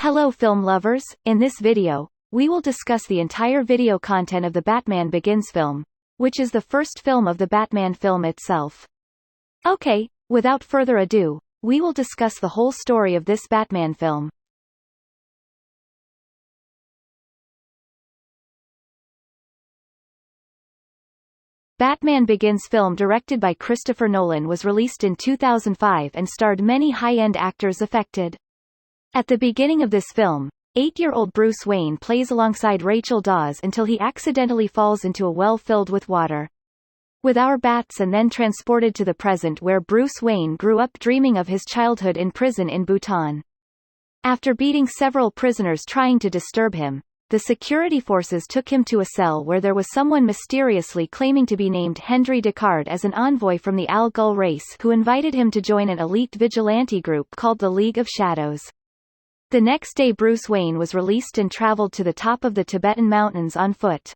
Hello film lovers, in this video, we will discuss the entire video content of the Batman Begins film, which is the first film of the Batman film itself. Okay, without further ado, we will discuss the whole story of this Batman film. Batman Begins film directed by Christopher Nolan was released in 2005 and starred many high-end actors affected. At the beginning of this film, 8-year-old Bruce Wayne plays alongside Rachel Dawes until he accidentally falls into a well filled with water. With our bats and then transported to the present where Bruce Wayne grew up dreaming of his childhood in prison in Bhutan. After beating several prisoners trying to disturb him, the security forces took him to a cell where there was someone mysteriously claiming to be named Henri Ducard as an envoy from the Ghul race who invited him to join an elite vigilante group called the League of Shadows. The next day Bruce Wayne was released and traveled to the top of the Tibetan mountains on foot.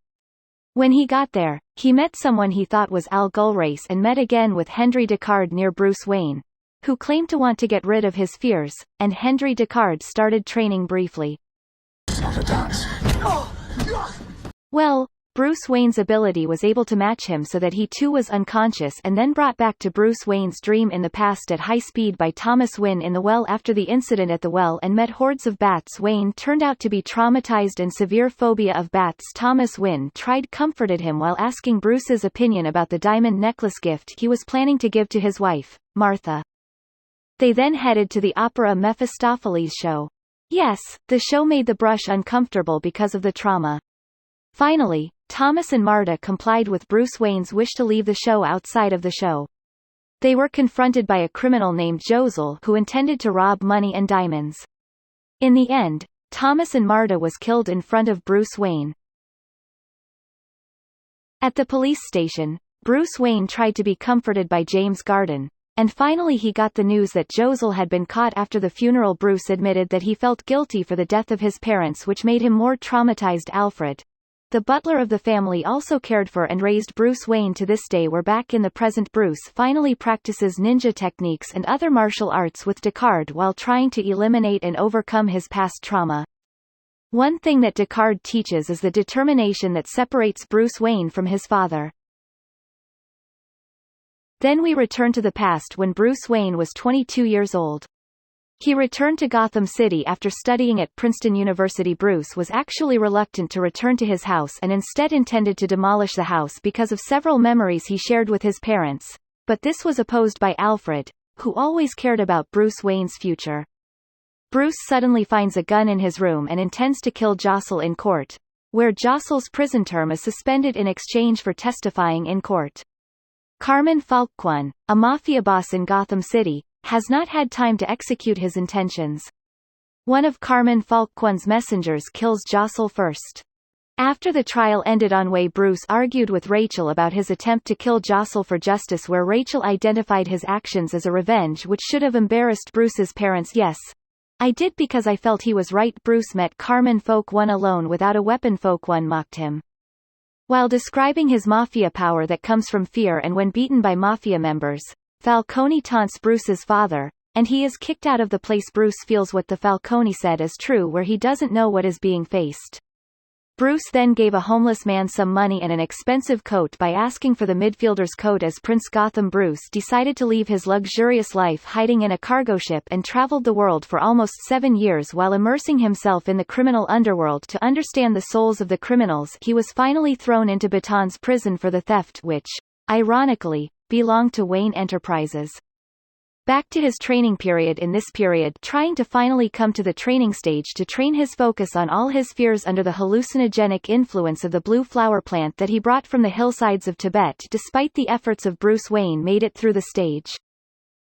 When he got there, he met someone he thought was Ghul race and met again with Henri Ducard near Bruce Wayne, who claimed to want to get rid of his fears, and Henri Ducard started training briefly. Not a dance. Well, Bruce Wayne's ability was able to match him so that he too was unconscious and then brought back to Bruce Wayne's dream in the past at high speed by Thomas Wayne in the well after the incident at the well and met hordes of bats. Wayne turned out to be traumatized and severe phobia of bats. Thomas Wayne comforted him while asking Bruce's opinion about the diamond necklace gift he was planning to give to his wife, Martha. They then headed to the opera Mephistopheles show. Yes, the show made the brush uncomfortable because of the trauma. Finally, Thomas and Marta complied with Bruce Wayne's wish to leave the show outside of the show. They were confronted by a criminal named Ghul who intended to rob money and diamonds. In the end, Thomas and Marta was killed in front of Bruce Wayne. At the police station, Bruce Wayne tried to be comforted by James Garden, and finally he got the news that Ghul had been caught after the funeral. Bruce admitted that he felt guilty for the death of his parents, which made him more traumatized. Alfred, the butler of the family, also cared for and raised Bruce Wayne to this day. We're back in the present. Bruce finally practices ninja techniques and other martial arts with Ducard while trying to eliminate and overcome his past trauma. One thing that Ducard teaches is the determination that separates Bruce Wayne from his father. Then we return to the past when Bruce Wayne was 22 years old. He returned to Gotham City after studying at Princeton University. Bruce was actually reluctant to return to his house and instead intended to demolish the house because of several memories he shared with his parents, but this was opposed by Alfred, who always cared about Bruce Wayne's future. Bruce suddenly finds a gun in his room and intends to kill Ghul in court, where Ghul's prison term is suspended in exchange for testifying in court. Carmine Falcone, a mafia boss in Gotham City, has not had time to execute his intentions. One of Carmine Falcone's messengers kills Ghul first. After the trial ended on way, Bruce argued with Rachel about his attempt to kill Ghul for justice, where Rachel identified his actions as a revenge which should have embarrassed Bruce's parents. Yes, I did because I felt he was right. Bruce met Carmine Falcone alone without a weapon. Falcone mocked him. While describing his mafia power that comes from fear, and when beaten by mafia members, Falcone taunts Bruce's father, and he is kicked out of the place. Bruce feels what the Falcone said is true, where he doesn't know what is being faced. Bruce then gave a homeless man some money and an expensive coat by asking for the midfielder's coat as Prince Gotham. Bruce decided to leave his luxurious life hiding in a cargo ship and traveled the world for almost 7 years while immersing himself in the criminal underworld to understand the souls of the criminals. He was finally thrown into Bhutan's prison for the theft, which, ironically, belonged to Wayne Enterprises. Back to his training period. In this period, trying to finally come to the training stage to train his focus on all his fears under the hallucinogenic influence of the blue flower plant that he brought from the hillsides of Tibet. Despite the efforts of Bruce Wayne, made it through the stage.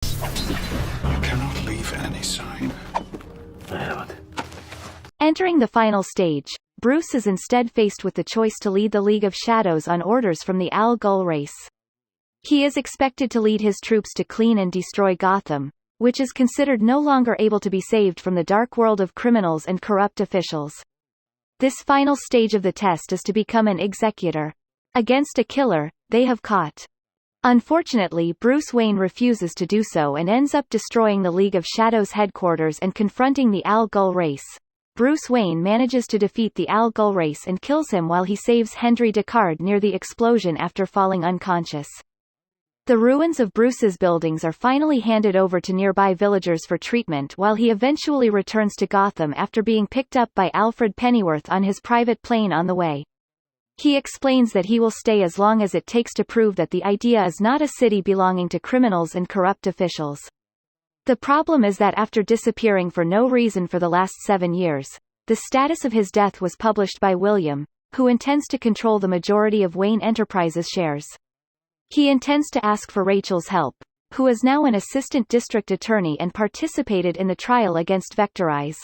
You cannot leave any sign. I haven't. Entering the final stage, Bruce is instead faced with the choice to lead the League of Shadows on orders from the Ghul race. He is expected to lead his troops to clean and destroy Gotham, which is considered no longer able to be saved from the dark world of criminals and corrupt officials. This final stage of the test is to become an executor against a killer they have caught. Unfortunately, Bruce Wayne refuses to do so and ends up destroying the League of Shadows headquarters and confronting the Ghul race, Bruce Wayne manages to defeat the Ghul race and kills him while he saves Henri Ducard near the explosion after falling unconscious. The ruins of Bruce's buildings are finally handed over to nearby villagers for treatment while he eventually returns to Gotham after being picked up by Alfred Pennyworth on his private plane on the way. He explains that he will stay as long as it takes to prove that the idea is not a city belonging to criminals and corrupt officials. The problem is that after disappearing for no reason for the last 7 years, the status of his death was published by William, who intends to control the majority of Wayne Enterprises shares. He intends to ask for Rachel's help, who is now an assistant district attorney and participated in the trial against Vectorize.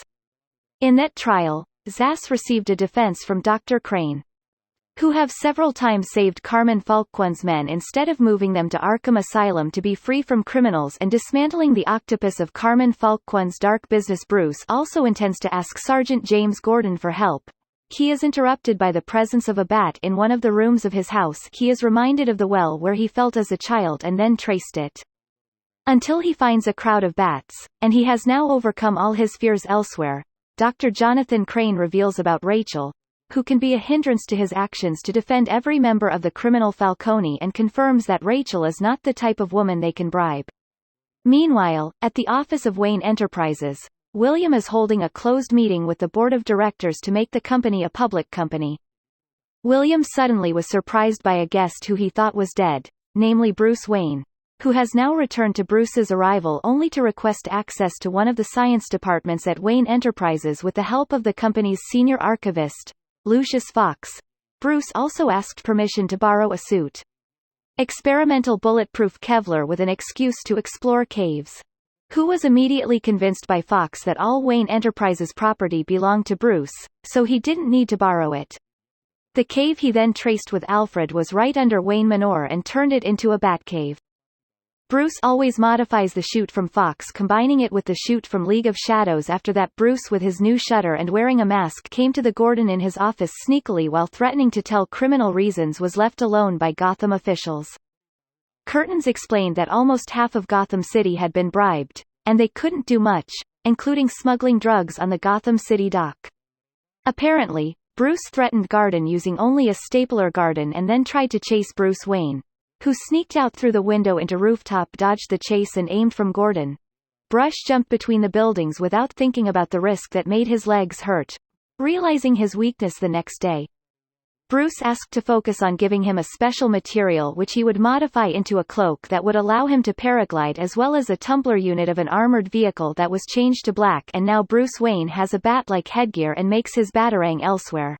In that trial, Zsasz received a defense from Dr. Caine, who have several times saved Carmine Falcone's men instead of moving them to Arkham Asylum to be free from criminals and dismantling the octopus of Carmine Falcone's dark business. Bruce also intends to ask Sergeant James Gordon for help. He is interrupted by the presence of a bat in one of the rooms of his house. He is reminded of the well where he felt as a child and then traced it until he finds a crowd of bats, and he has now overcome all his fears elsewhere. Dr. Jonathan Crane reveals about Rachel, who can be a hindrance to his actions to defend every member of the criminal Falcone, and confirms that Rachel is not the type of woman they can bribe. Meanwhile, at the office of Wayne Enterprises, William is holding a closed meeting with the board of directors to make the company a public company. William suddenly was surprised by a guest who he thought was dead, namely Bruce Wayne, who has now returned to Bruce's arrival only to request access to one of the science departments at Wayne Enterprises with the help of the company's senior archivist, Lucius Fox. Bruce also asked permission to borrow a suit. Experimental bulletproof Kevlar with an excuse to explore caves. Who was immediately convinced by Fox that all Wayne Enterprises property belonged to Bruce, so he didn't need to borrow it. The cave he then traced with Alfred was right under Wayne Manor and turned it into a Batcave. Bruce always modifies the chute from Fox, combining it with the chute from League of Shadows. After that, Bruce with his new shutter and wearing a mask came to the Gordon in his office sneakily while threatening to tell criminal reasons was left alone by Gotham officials. Curtains explained that almost half of Gotham City had been bribed, and they couldn't do much, including smuggling drugs on the Gotham City dock. Apparently, Bruce threatened Gordon using only a stapler gun and then tried to chase Bruce Wayne, who sneaked out through the window into rooftop, dodged the chase and aimed from Gordon. Bruce jumped between the buildings without thinking about the risk that made his legs hurt, realizing his weakness the next day. Bruce asked to focus on giving him a special material which he would modify into a cloak that would allow him to paraglide, as well as a tumbler unit of an armored vehicle that was changed to black, and now Bruce Wayne has a bat-like headgear and makes his batarang elsewhere.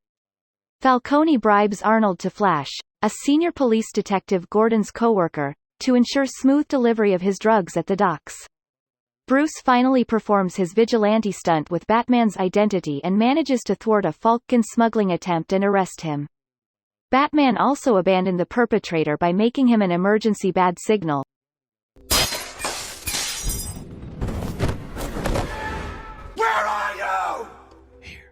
Falcone bribes Arnold to Flash, a senior police detective Gordon's co-worker, to ensure smooth delivery of his drugs at the docks. Bruce finally performs his vigilante stunt with Batman's identity and manages to thwart a Falcon smuggling attempt and arrest him. Batman also abandoned the perpetrator by making him an emergency bad signal. Where are you? Here.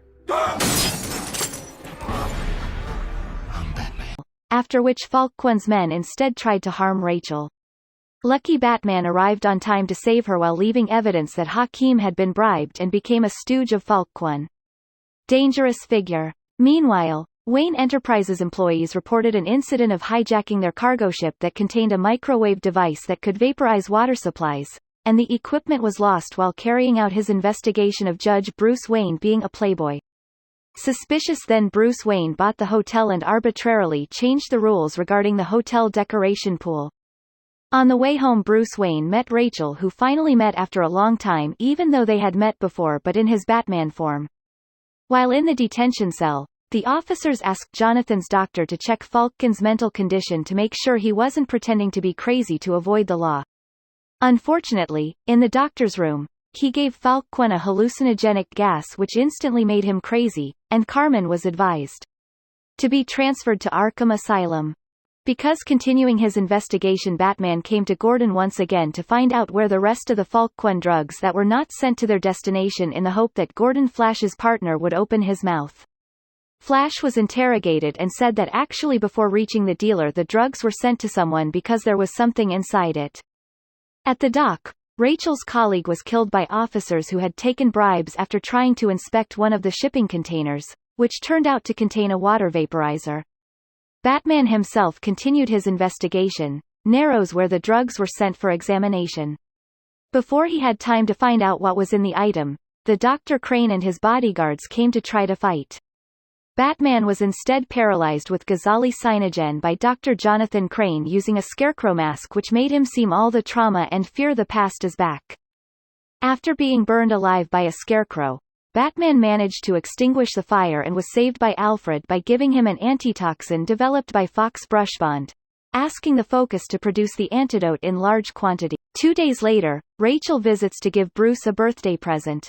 I'm Batman. After which Falcone's men instead tried to harm Rachel. Lucky Batman arrived on time to save her while leaving evidence that Hakim had been bribed and became a stooge of Falcone. Dangerous figure. Meanwhile, Wayne Enterprises employees reported an incident of hijacking their cargo ship that contained a microwave device that could vaporize water supplies, and the equipment was lost while carrying out his investigation of Judge Bruce Wayne being a playboy. Suspicious then, Bruce Wayne bought the hotel and arbitrarily changed the rules regarding the hotel decoration pool. On the way home, Bruce Wayne met Rachel, who finally met after a long time, even though they had met before but in his Batman form. While in the detention cell, the officers asked Jonathan's doctor to check Falcon's mental condition to make sure he wasn't pretending to be crazy to avoid the law. Unfortunately, in the doctor's room, he gave Falcone a hallucinogenic gas which instantly made him crazy, and Carmine was advised to be transferred to Arkham Asylum. Because continuing his investigation, Batman came to Gordon once again to find out where the rest of the Falcone drugs that were not sent to their destination, in the hope that Gordon, Flash's partner, would open his mouth. Flash was interrogated and said that actually before reaching the dealer the drugs were sent to someone because there was something inside it. At the dock, Rachel's colleague was killed by officers who had taken bribes after trying to inspect one of the shipping containers, which turned out to contain a water vaporizer. Batman himself continued his investigation, narrows where the drugs were sent for examination. Before he had time to find out what was in the item, the Dr. Caine and his bodyguards came to try to fight. Batman was instead paralyzed with Ghazali cyanogen by Dr. Jonathan Caine using a scarecrow mask which made him seem all the trauma and fear the past is back. After being burned alive by a scarecrow, Batman managed to extinguish the fire and was saved by Alfred by giving him an antitoxin developed by Fox Brushbond, asking the Focus to produce the antidote in large quantity. 2 days later, Rachel visits to give Bruce a birthday present.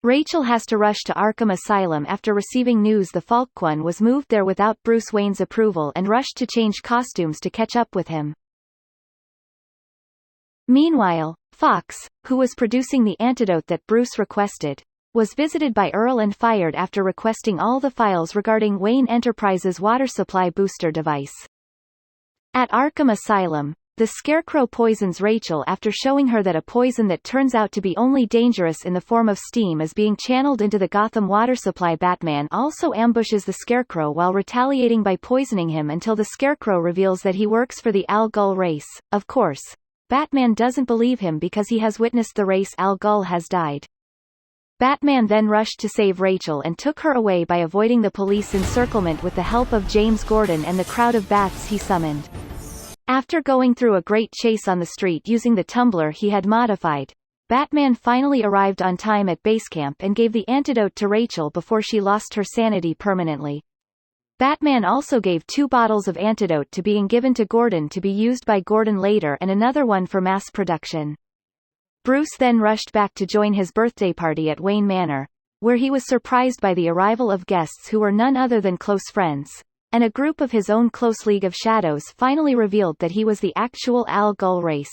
Rachel has to rush to Arkham Asylum after receiving news the Falcon was moved there without Bruce Wayne's approval and rushed to change costumes to catch up with him. Meanwhile, Fox, who was producing the antidote that Bruce requested, was visited by Earl and fired after requesting all the files regarding Wayne Enterprises' water supply booster device. At Arkham Asylum, the Scarecrow poisons Rachel after showing her that a poison that turns out to be only dangerous in the form of steam is being channeled into the Gotham water supply. Batman also ambushes the Scarecrow while retaliating by poisoning him until the Scarecrow reveals that he works for the Al Ghul race. Of course, Batman doesn't believe him because he has witnessed the race Al Ghul has died. Batman then rushed to save Rachel and took her away by avoiding the police encirclement with the help of James Gordon and the crowd of bats he summoned. After going through a great chase on the street using the tumbler he had modified, Batman finally arrived on time at Basecamp and gave the antidote to Rachel before she lost her sanity permanently. Batman also gave 2 bottles of antidote to being given to Gordon to be used by Gordon later and another one for mass production. Bruce then rushed back to join his birthday party at Wayne Manor, where he was surprised by the arrival of guests who were none other than close friends, and a group of his own close League of Shadows finally revealed that he was the actual Al Ghul race.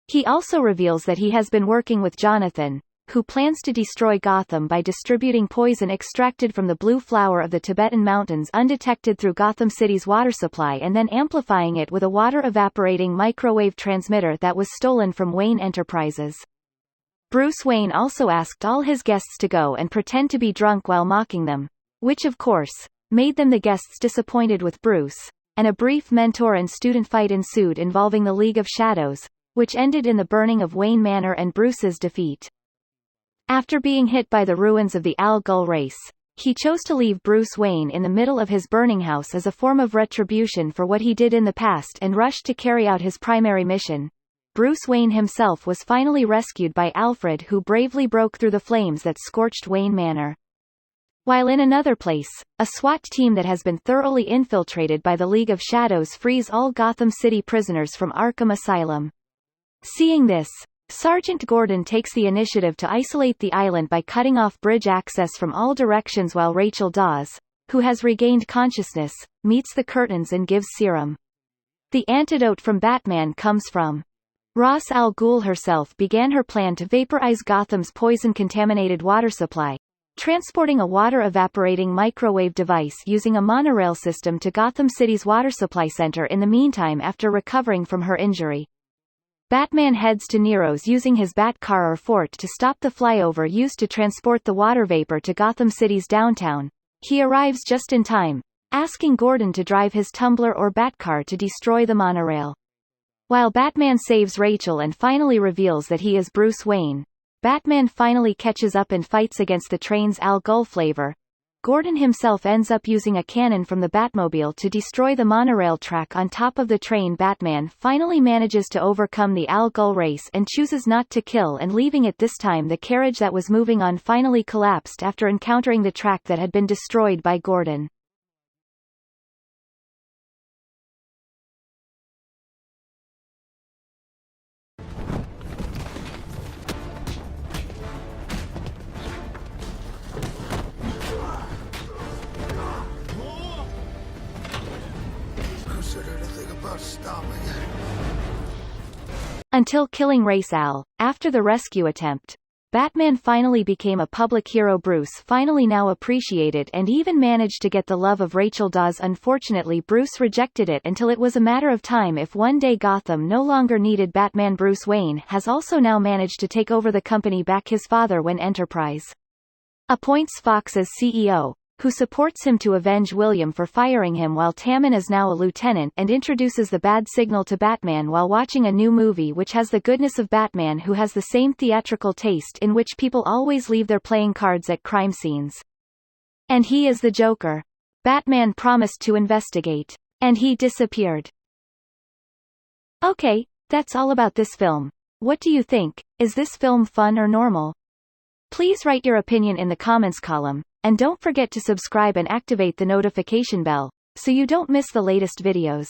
He also reveals that he has been working with Jonathan, who plans to destroy Gotham by distributing poison extracted from the blue flower of the Tibetan mountains undetected through Gotham City's water supply and then amplifying it with a water-evaporating microwave transmitter that was stolen from Wayne Enterprises. Bruce Wayne also asked all his guests to go and pretend to be drunk while mocking them, which of course, made them the guests disappointed with Bruce, and a brief mentor and student fight ensued involving the League of Shadows, which ended in the burning of Wayne Manor and Bruce's defeat. After being hit by the ruins of the Al Ghul race, he chose to leave Bruce Wayne in the middle of his burning house as a form of retribution for what he did in the past and rushed to carry out his primary mission. Bruce Wayne himself was finally rescued by Alfred, who bravely broke through the flames that scorched Wayne Manor. While in another place, a SWAT team that has been thoroughly infiltrated by the League of Shadows frees all Gotham City prisoners from Arkham Asylum. Seeing this, Sergeant Gordon takes the initiative to isolate the island by cutting off bridge access from all directions while Rachel Dawes, who has regained consciousness, meets the curtains and gives serum. The antidote from Batman comes from Ra's al Ghul herself. Began her plan to vaporize Gotham's poison-contaminated water supply, transporting a water-evaporating microwave device using a monorail system to Gotham City's water supply center in the meantime after recovering from her injury. Batman heads to Nero's using his bat car or fort to stop the flyover used to transport the water vapor to Gotham City's downtown. He arrives just in time, asking Gordon to drive his tumbler or bat car to destroy the monorail. While Batman saves Rachel and finally reveals that he is Bruce Wayne, Batman finally catches up and fights against the train's Al Ghul flavor. Gordon himself ends up using a cannon from the Batmobile to destroy the monorail track on top of the train. Batman finally manages to overcome the Al Ghul race and chooses not to kill, and leaving it this time the carriage that was moving on finally collapsed after encountering the track that had been destroyed by Gordon. Until killing Ra's al. After the rescue attempt, Batman finally became a public hero. Bruce finally now appreciated and even managed to get the love of Rachel Dawes. Unfortunately, Bruce rejected it until it was a matter of time if one day Gotham no longer needed Batman. Bruce Wayne has also now managed to take over the company back his father when Enterprise appoints Fox as CEO, who supports him to avenge William for firing him, while Tammin is now a lieutenant and introduces the bad signal to Batman while watching a new movie which has the goodness of Batman, who has the same theatrical taste in which people always leave their playing cards at crime scenes. And he is the Joker. Batman promised to investigate. And he disappeared. Okay, that's all about this film. What do you think? Is this film fun or normal? Please write your opinion in the comments column. And don't forget to subscribe and activate the notification bell, so you don't miss the latest videos.